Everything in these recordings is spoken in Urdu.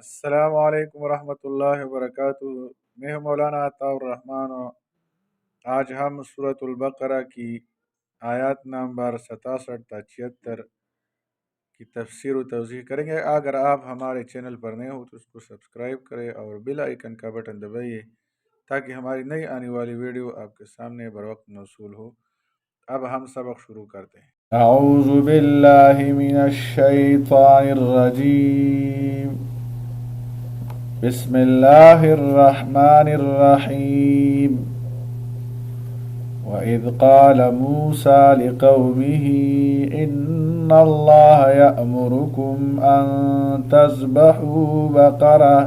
السلام علیکم ورحمۃ اللہ وبرکاتہ۔ میں ہوں مولانا عطاء الرحمن اور آج ہم سورۃ البقرہ کی آیات نمبر 67 تا 76 کی تفسیر و توضیح کریں گے۔ اگر آپ ہمارے چینل پر نئے ہو تو اس کو سبسکرائب کریں اور بیل آئیکن کا بٹن دبائیے تاکہ ہماری نئی آنے والی ویڈیو آپ کے سامنے بروقت موصول ہو۔ اب ہم سبق شروع کرتے ہیں۔ اعوذ باللہ من الشیطان الرجیم، بسم اللہ الرحمن الرحیم۔ وَإِذْ قَالَ مُوسَى لِقَوْمِهِ إِنَّ اللَّهَ يَأْمُرُكُمْ أَن تَذْبَحُوا بَقَرَةً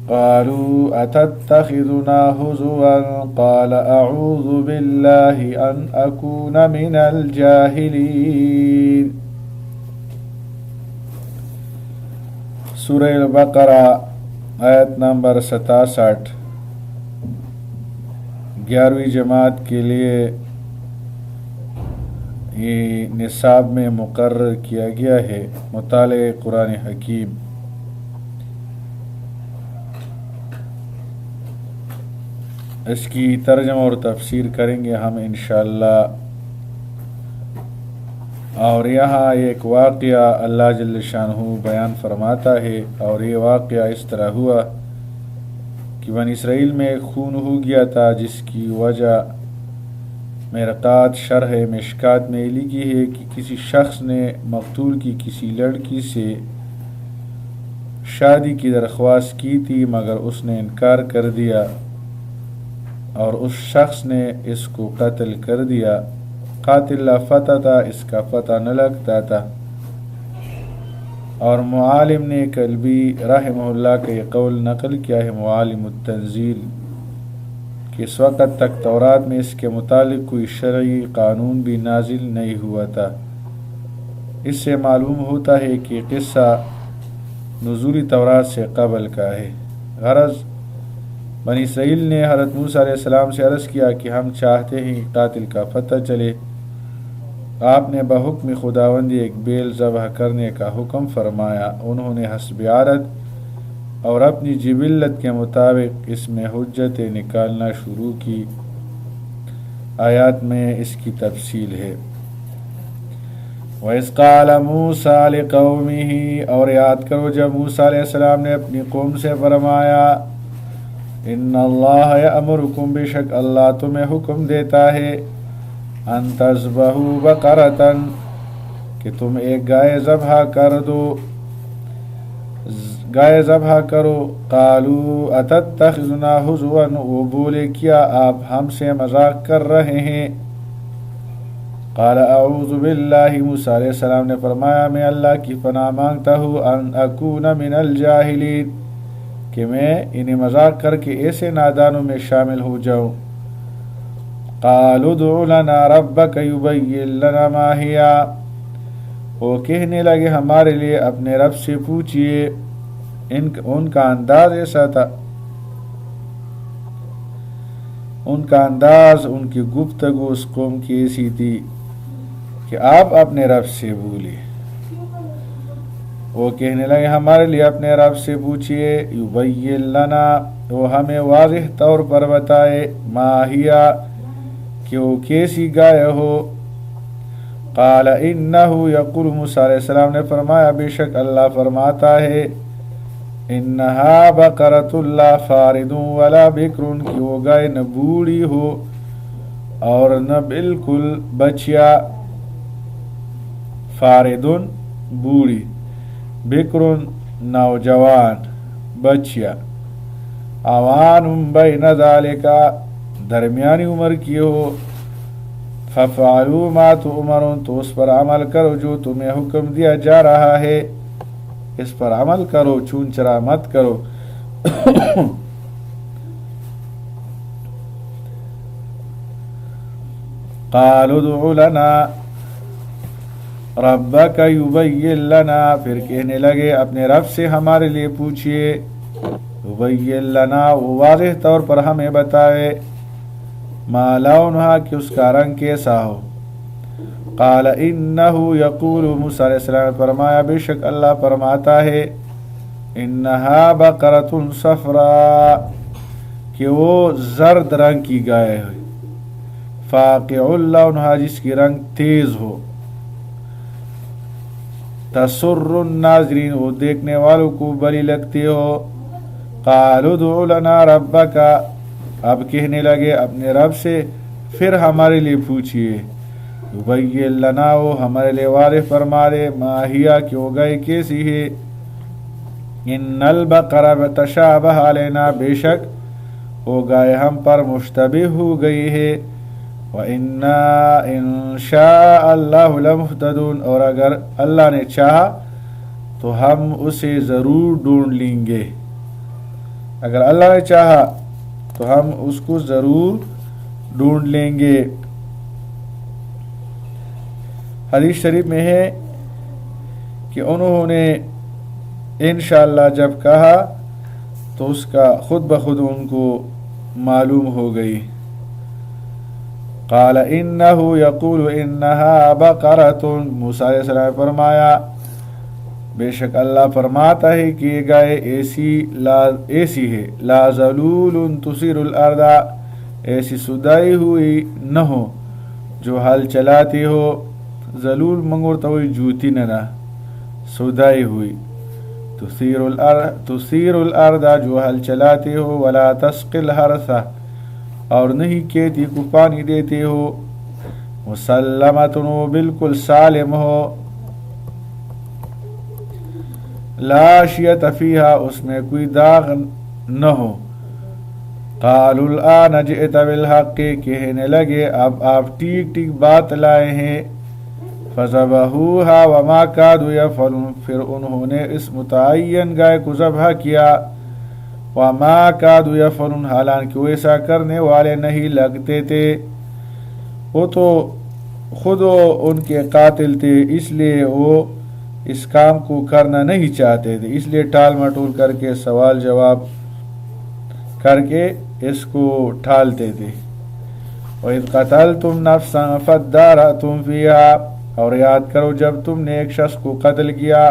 قالوا أتتخذنا هزوا قال أعوذ بالله أن أكون من الجاهلين۔ سورہ البقرہ آیت نمبر 67 11ویں جماعت کے لیے یہ نصاب میں مقرر کیا گیا ہے مطالعہ قرآن حکیم۔ اس کی ترجمہ اور تفسیر کریں گے ہم انشاءاللہ۔ اور یہاں ایک واقعہ اللہ جل شانہ بیان فرماتا ہے، اور یہ واقعہ اس طرح ہوا کہ بنی اسرائیل میں خون ہو گیا تھا، جس کی وجہ مرقات شرح مشکات میں لکھی ہے کہ کسی شخص نے مقتول کی کسی لڑکی سے شادی کی درخواست کی تھی، مگر اس نے انکار کر دیا اور اس شخص نے اس کو قتل کر دیا۔ قاتل لاپتہ تھا، اس کا پتہ نہ لگتا تھا۔ اور معالم نے کلبی رحمہ اللہ کا یہ قول نقل کیا ہے، معالم التنزیل، کہ اس وقت تک تورات میں اس کے متعلق کوئی شرعی قانون بھی نازل نہیں ہوا تھا۔ اس سے معلوم ہوتا ہے کہ قصہ نزول تورات سے قبل کا ہے۔ غرض بنی اسرائیل نے حضرت موسیٰ علیہ السلام سے عرض کیا کہ ہم چاہتے ہیں قاتل کا پتہ چلے۔ آپ نے بحکم خداوندی ایک بیل ذبح کرنے کا حکم فرمایا۔ انہوں نے حسب عادت اور اپنی جبلت کے مطابق اس میں حجتیں نکالنا شروع کی۔ آیات میں اس کی تفصیل ہے۔ وَإِذْ قَالَ مُوسَىٰ لِقَوْمِهِ، اور یاد کرو جب موسیٰ علیہ السلام نے اپنی قوم سے فرمایا، ان اللہ یأمرکم، بے شک اللہ تمہیں حکم دیتا ہے، ان تذبحوا بقرۃ، کہ تم ایک گائے ذبح کر دو، گائے ذبح کرو۔ قالوا اتتخذنا ہزوا، وہ بولے کیا آپ ہم سے مذاق کر رہے ہیں۔ قال اعوذ باللہ، موسیٰ علیہ السلام نے فرمایا میں اللہ کی پناہ مانگتا ہوں، ان اکون من الجاہلین، کہ میں انہیں مذاق کر کے ایسے نادانوں میں شامل ہو جاؤں۔ قالوا ادع لنا ربک یبین لنا ما ہی، وہ کہنے لگے ہمارے لیے اپنے رب سے پوچھئے۔ ان کا انداز ایسا تھا، ان کا انداز، ان کی گفتگو اس قوم کی ایسی تھی کہ آپ اپنے رب سے بولے۔ وہ کہنے لگے ہمارے لیے اپنے رب سے پوچھئے، یبین لنا، وہ ہمیں واضح طور پر بتائے، ما ہی، کہ وہ کیسی گائے ہو۔ قال انہو یقول، موسیٰ علیہ السلام نے فرمایا بے شک اللہ فرماتا ہے، انہا بقرۃ لا فارض ولا بکر، کہ وہ گائے نہ بوڑھی ہو اور نہ بالکل بچیا۔ فاردن بوڑھی، بکرن نوجوان بچیا۔ عوان بین ذالک، درمیانی عمر کی ہو۔ ففعلوا ما تؤمرون، تو اس پر عمل کرو جو تمہیں حکم دیا جا رہا ہے، اس پر عمل کرو، چون چرا مت کرو۔ قالوا ادع لنا ربک یبین لنا، پھر کہنے لگے اپنے رب سے ہمارے لیے پوچھئے، یبین لنا، وہ واضح طور پر ہمیں بتائے، ما لونہا، کہ اس کا رنگ کیسا ہو۔ قال انہو یقول، موسیٰ علیہ السلام نے فرمایا بے شک اللہ فرماتا ہے، انہا بقرۃ صفراء کہ وہ زرد رنگ کی گائے ہے، فاقع لونہا جس کی رنگ تیز ہو، تسر الناظرین وہ دیکھنے والوں کو بری لگتی ہو۔ قالوا ادع لنا ربک اب کہنے لگے اپنے رب سے پھر ہمارے لیے پوچھئے، یبین لنا وہ ہمارے لیے واضح فرما دے، ما ہیا کہ وہ گائے کیسی ہے، ان البقرہ تشابہ علینا بے شک وہ گائے ہم پر مشتبہ ہو گئی ہے، وَإِنَّا إِن شَاءَ اللَّهُ لَمُهْتَدُونَ اور اگر اللہ نے چاہا تو ہم اسے ضرور ڈھونڈ لیں گے، اگر اللہ نے چاہا تو ہم اس کو ضرور ڈھونڈ لیں گے۔ حدیث شریف میں ہے کہ انہوں نے انشاءاللہ جب کہا تو اس کا خود بخود ان کو معلوم ہو گئی۔ قال انہ یقول انہا بقرۃ، موسیٰ علیہ السلام نے فرمایا بے شک اللہ فرماتا ہے کہ یہ گائے ایسی ہے، لا ذلول تثیر الارض ایسی سدائی ہوئی نہ ہو جو حل چلاتی ہو، ذلول منگورتا ہوئی جوتی نہ سدائی ہوئی، تثیر الارض جو حل چلاتی ہو، ولا تسقی الحرث اور نہیں کھیتی کو پانی دیتے ہو، مسلمۃ وہ بالکل سالم ہو، لا شیۃ فیہا اس میں کوئی داغ نہ ہو۔ قالوا الآن جئت بالحق کہنے لگے اب آپ ٹھیک ٹھیک بات لائے ہیں، فذبحوها وما كادوا يفعلون پھر انہوں نے اس متعین گائے کو ذبح کیا، وما كادوا يفعلون حالانکہ وہ ایسا کرنے والے نہیں لگتے تھے، وہ تو خود ان کے قاتل تھے اس لیے وہ اس کام کو کرنا نہیں چاہتے تھے، اس لیے ٹال مٹول کر کے سوال جواب کر کے اس کو ٹھالتے تھے۔ وَإِذْ قَتَلْتُمْ نَفْسًا فَادَّارَأْتُمْ فِيهَا اور یاد کرو جب تم نے ایک شخص کو قتل کیا،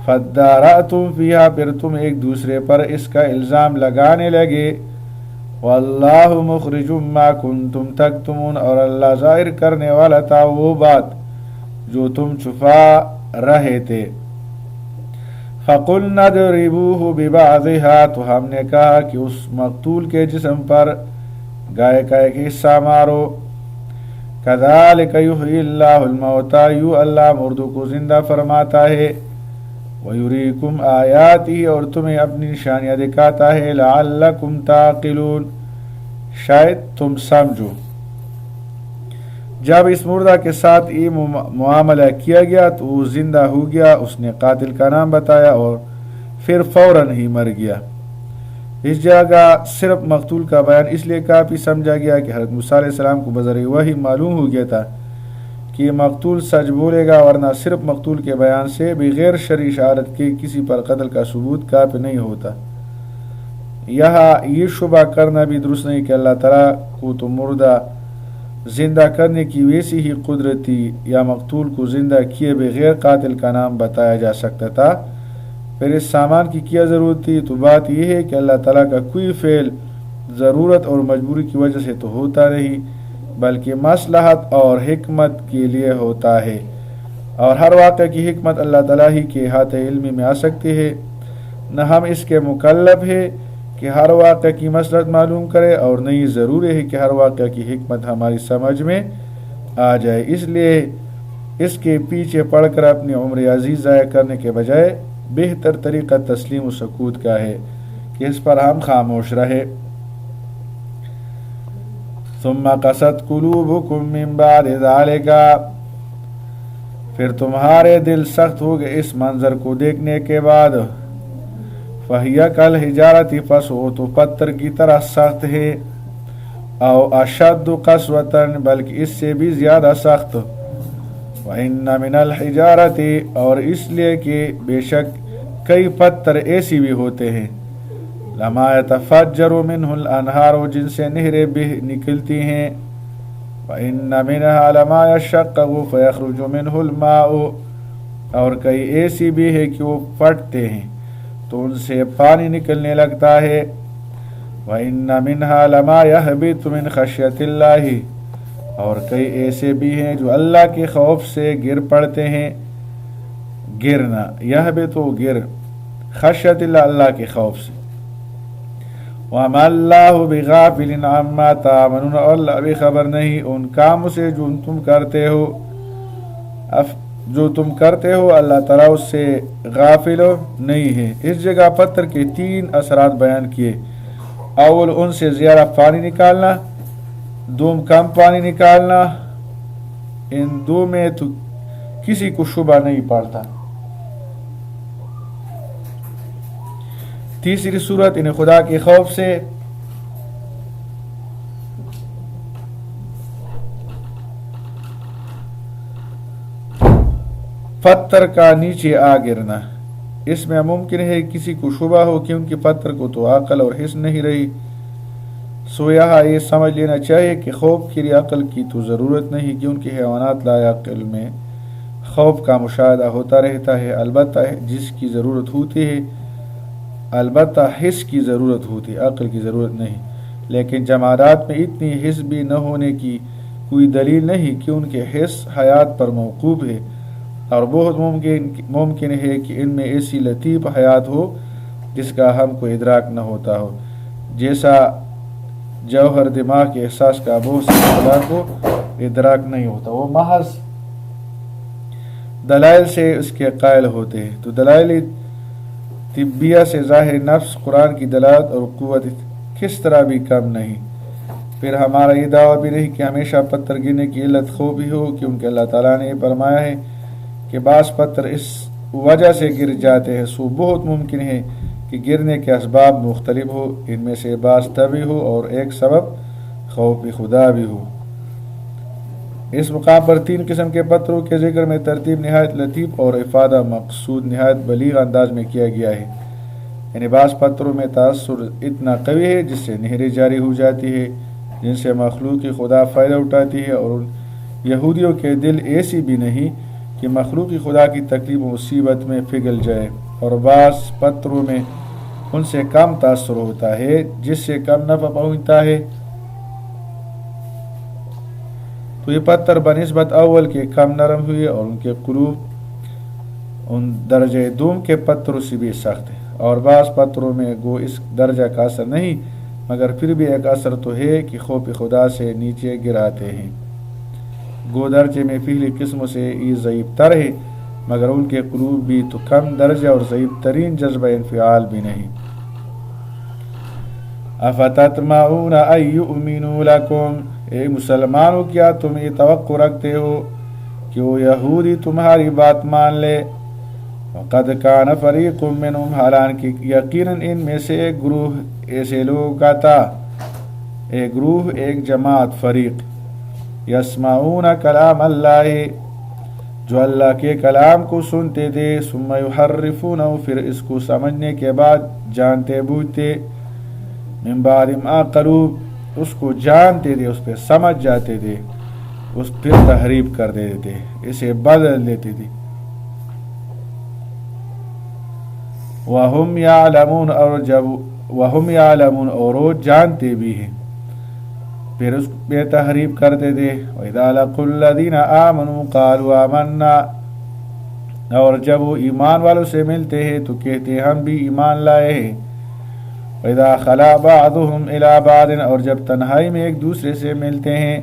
فَادَّارَأْتُمْ فِيهَا پھر تم ایک دوسرے پر اس کا الزام لگانے لگے، وَاللَّهُ مُخْرِجٌ مَا كُنْتُمْ تَكْتُمُونَ اور اللہ ظاہر کرنے والا تھا وہ بات جو تم چھپا رہے تھے۔ فَقُلْنَا اضْرِبُوهُ بِبَعْضِهَا تو ہم نے کہا کہ اس مقتول کے جسم پر گائے کا ایک حصہ مارو، كَذَلِكَ يُحْيِي اللَّهُ الْمَوْتَىٰ یوں اللہ مردوں کو زندہ فرماتا ہے، وَيُرِيكُمْ آیَاتِهِ اور تمہیں اپنی نشانیاں دکھاتا ہے، لَعَلَّكُمْ تَعْقِلُونَ شاید تم سمجھو۔ جب اس مردہ کے ساتھ یہ معاملہ کیا گیا تو وہ زندہ ہو گیا، اس نے قاتل کا نام بتایا اور پھر فوراً ہی مر گیا۔ اس جگہ صرف مقتول کا بیان اس لیے کافی سمجھا گیا کہ حضرت موسیٰ علیہ السلام کو بذریعہ وحی معلوم ہو گیا تھا کہ یہ مقتول سچ بولے گا، ورنہ صرف مقتول کے بیان سے بغیر شرعی شہادت کے کسی پر قتل کا ثبوت کافی نہیں ہوتا۔ یہاں یہ شبہ کرنا بھی درست نہیں کہ اللہ تعالیٰ کو تو مردہ زندہ کرنے کی ویسی ہی قدرت تھی، یا مقتول کو زندہ کیے بغیر قاتل کا نام بتایا جا سکتا تھا، پھر اس سامان کی کیا ضرورت تھی؟ تو بات یہ ہے کہ اللہ تعالیٰ کا کوئی فعل ضرورت اور مجبوری کی وجہ سے تو ہوتا نہیں، بلکہ مصلحت اور حکمت کے لیے ہوتا ہے، اور ہر واقعہ کی حکمت اللہ تعالیٰ ہی کے احاطہ علمی میں آ سکتی ہے، نہ ہم اس کے مکلف ہے کہ ہر واقعہ کی مصلحت معلوم کرے، اور نہیں ضروری ہے کہ ہر واقعہ کی حکمت ہماری سمجھ میں آ جائے۔ اس لیے اس کے پیچھے پڑھ کر اپنی عمر عزیز ضائع کرنے کے بجائے بہتر طریقہ تسلیم و سکوت کا ہے کہ اس پر ہم خاموش رہے۔ ثم قست قلوبکم من بعد ذلک پھر تمہارے دل سخت ہو گئے اس منظر کو دیکھنے کے بعد، فَهِيَ كَالْحِجَارَةِ پس وہ تو پتھر کی طرح سخت ہے، او اشد قسوة بلکہ اس سے بھی زیادہ سخت، وَإِنَّ مِنَ الْحِجَارَةِ اور اس لیے کہ بے شک کئی پتھر ایسی بھی ہوتے ہیں، لَمَا يَتَفَجَّرُ مِنْهُ الْأَنْهَارُ جن سے نہریں بہ نکلتی ہیں، وَإِنَّ مِنْهَا لَمَا يَشَّقَّقُ فَيَخْرُجُ مِنْهُ الْمَاءُ اور کئی ایسی بھی ہے کہ وہ پھٹتے ہیں، تو ان سے پانی نکلنے لگتا ہے۔ وَإِنَّ مِنْهَا لَمَا يَهْبِطُ مِنْ خَشْيَةِ اللَّهِ، اور کئی ایسے بھی ہیں جو اللہ کے خوف سے گر پڑتے ہیں۔ گرنا یہبط گر، خشیت اللہ اللہ کے خوف سے۔ وَمَا اللَّهُ بِغَافِلٍ عَمَّا تَعْمَلُونَ، اور اللہ بھی خبر نہیں ان کاموں سے جو تم کرتے ہو، اللہ تعالیٰ اس سے غافل نہیں ہے۔ اس جگہ پتھر کے 3 اثرات بیان کیے۔ اول ان سے زیادہ پانی نکالنا، دوم کم پانی نکالنا، ان دو میں تو کسی کو شبہ نہیں پڑتا۔ تیسری صورت انہیں خدا کے خوف سے پتھر کا نیچے آ گرنا۔ اس میں ممکن ہے کسی کو شبہ ہو کیونکہ پتھر کو تو عقل اور حس نہیں رہی، سو یہاں یہ سمجھ لینا چاہیے کہ خوف کے لیے عقل کی تو ضرورت نہیں، کیونکہ حیوانات لا عقل میں خوف کا مشاہدہ ہوتا رہتا ہے، البتہ جس کی ضرورت ہوتی ہے، البتہ حس کی ضرورت ہوتی ہے، عقل کی ضرورت نہیں۔ لیکن جمادات میں اتنی حس بھی نہ ہونے کی کوئی دلیل نہیں کہ ان کے حس حیات پر موقوف ہے، اور بہت ممکن ہے کہ ان میں ایسی لطیف حیات ہو جس کا ہم کو ادراک نہ ہوتا ہو، جیسا جوہر دماغ کے احساس کا بہت سے خدا کو ادراک نہیں ہوتا، وہ محض دلائل سے اس کے قائل ہوتے ہیں۔ تو دلائل طبیہ سے ظاہر نفس قرآن کی دلالت اور قوت کس طرح بھی کم نہیں۔ پھر ہمارا یہ دعویٰ بھی نہیں کہ ہمیشہ پتھر گرنے کی علت خوف ہی ہو، کیونکہ اللہ تعالیٰ نے یہ فرمایا ہے کہ بعض پتھر اس وجہ سے گر جاتے ہیں، سو بہت ممکن ہے کہ گرنے کے اسباب مختلف ہو، ان میں سے بعض طبعی ہو اور ایک سبب خوف خدا بھی ہو۔ اس مقام پر 3 قسم کے پتھروں کے ذکر میں ترتیب نہایت لطیف اور افادہ مقصود نہایت بلیغ انداز میں کیا گیا ہے۔ یعنی بعض پتھروں میں تاثر اتنا قوی ہے جس سے نہریں جاری ہو جاتی ہے، جن سے مخلوق خدا فائدہ اٹھاتی ہے، اور ان یہودیوں کے دل ایسی بھی نہیں کہ مخلوق خدا کی تکلیف و مصیبت میں پگھل جائے، اور بعض پتھروں میں ان سے کم تاثر ہوتا ہے جس سے کم نفع پہنچتا ہے۔ تو یہ پتھر بنسبت اول کے کم نرم ہوئے، اور ان کے قلوب ان درجہ دوم کے پتھروں سے بھی سخت ہے، اور بعض پتھروں میں گو اس درجہ کا اثر نہیں، مگر پھر بھی ایک اثر تو ہے کہ خوف خدا سے نیچے گراتے ہیں۔ گو درجے میں پہلی قسموں سے یہ ضعیف تر ہے، مگر ان کے قلوب بھی تو کم درجہ اور ضعیف ترین جذبہ انفعال بھی نہیں۔ افتطمعون ان یؤمنوا لکم، اے مسلمانوں کیا تم یہ توقع رکھتے ہو کہ وہ یہودی تمہاری بات مان لے؟ وقد کان فریق منہم، حالانکہ یقیناً ان میں سے ایک گروہ ایسے لوگوں کا تھا، ایک گروہ، ایک جماعت، فریق، یسمعون کلام اللہ، جو اللہ کے کلام کو سنتے تھے، ثم یحرفونہ، پھر اس کو سمجھنے کے بعد جانتے بوجھتے، من بعد ما عقلوہ، اس کو جانتے تھے، اس پہ سمجھ جاتے تھے، اس پھر تحریف کر دیتے تھے، اسے بدل دیتے تھے۔ وَهُمْ يَعْلَمُونَ، اور وہ جانتے بھی ہیں، پھر اس پہ تحریف کرتے تھے۔ وَإِذَا لَقُوا الَّذِينَ آمَنُوا قَالُوا آمَنَّا، اور جب وہ ایمان والوں سے ملتے ہیں تو کہتے ہیں ہم بھی ایمان لائے ہیں۔ وَإِذَا خَلَا بَعْضُهُمْ إِلَىٰ بَعْضٍ، اور جب تنہائی میں ایک دوسرے سے ملتے ہیں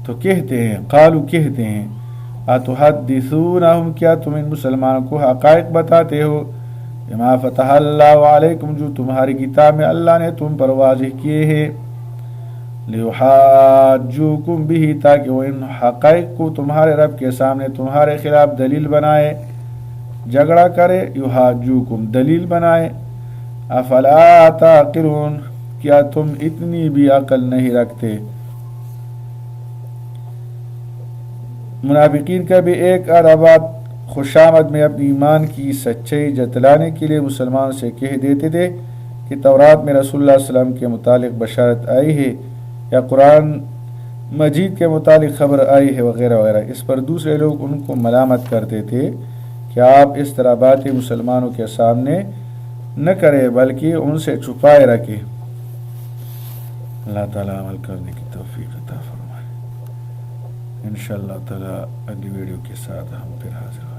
تو کہتے ہیں، قالوا کہتے ہیں، أَتُحَدِّثُونَهُمْ، کیا تم ان مسلمانوں کو حقائق بتاتے ہو، بما فتح اللہ علیکم، جو تمہاری کتاب میں اللہ نے تم پر واضح کیے ہیں، لیحاجوکم بھی، تاکہ وہ ان حقائق کو تمہارے رب کے سامنے تمہارے خلاف دلیل بنائے، جھگڑا کرے، یحاجوکم دلیل بنائے۔ افلا تعقلون، کیا تم اتنی بھی عقل نہیں رکھتے؟ منافقین کا بھی ایک آدھا بات خوشامد میں اپنی ایمان کی سچائی جتلانے کے لیے مسلمان سے کہہ دیتے تھے کہ تورات میں رسول اللہ صلی اللہ علیہ وسلم کے متعلق بشارت آئی ہے، یا قرآن مجید کے متعلق خبر آئی ہے، وغیرہ وغیرہ۔ اس پر دوسرے لوگ ان کو ملامت کرتے تھے کہ آپ اس طرح باتیں مسلمانوں کے سامنے نہ کرے بلکہ ان سے چھپائے رکھے۔ اللہ تعالیٰ عمل کرنے کی توفیق عطا فرمائے۔ انشاءاللہ تعالیٰ اگلی ویڈیو کے ساتھ ہم پھر حاضر ہوں۔